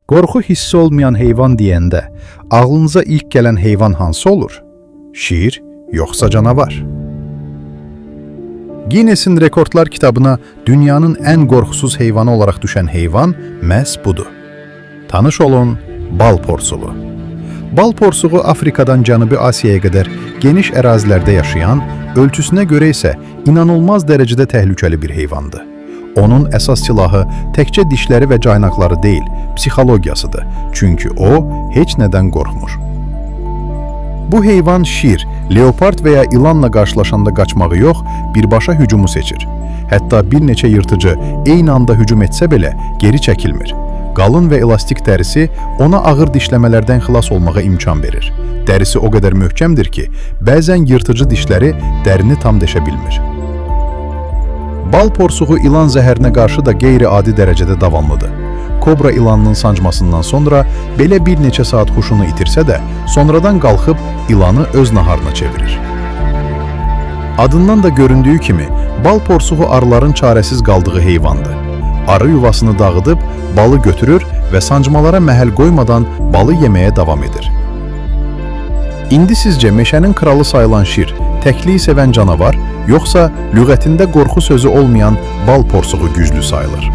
Qorxu hissi olmayan heyvan deyəndə ağlınıza ilk gələn heyvan hansı olur? Şir, yoxsa canavar? Guinness'in Rekordlar kitabına dünyanın ən qorxusuz heyvanı olaraq düşən heyvan məhz budur. Tanış olun, bal porsuğu. Bal porsuğu Afrikadan Cənubi Asiyaya qədər geniş ərazilərdə yaşayan, ölçüsünə görə isə inanılmaz dərəcədə təhlükəli bir heyvandır. Onun əsas silahı təkcə dişləri və caynaqları deyil, psixologiyasıdır. Çünki o, heç nədən qorxmur. Bu heyvan şir, leopard və ya ilanla qarşılaşanda qaçmağı yox, birbaşa hücumu seçir. Hətta bir neçə yırtıcı eyni anda hücum etsə belə geri çəkilmir. Qalın və elastik dərisi ona ağır dişləmələrdən xilas olmağa imkan verir. Dərisi o qədər möhkəmdir ki, bəzən yırtıcı dişləri dərini tam deşə bilmir. Bal porsuğu ilan zəhərinə qarşı da qeyri-adi dərəcədə davamlıdır. Kobra ilanının sancmasından sonra belə bir neçə saat huşunu itirsə də, sonradan qalxıb ilanı öz naharına çevirir. Adından da göründüyü kimi, bal porsuğu arıların çarəsiz qaldığı heyvandır. Arı yuvasını dağıdıb, balı götürür və sancmalara məhəl qoymadan balı yeməyə davam edir. İndi sizcə meşənin kralı sayılan şir, təkliyi sevən canavar, yoxsa lüğətində qorxu sözü olmayan bal porsuğu güclü sayılır?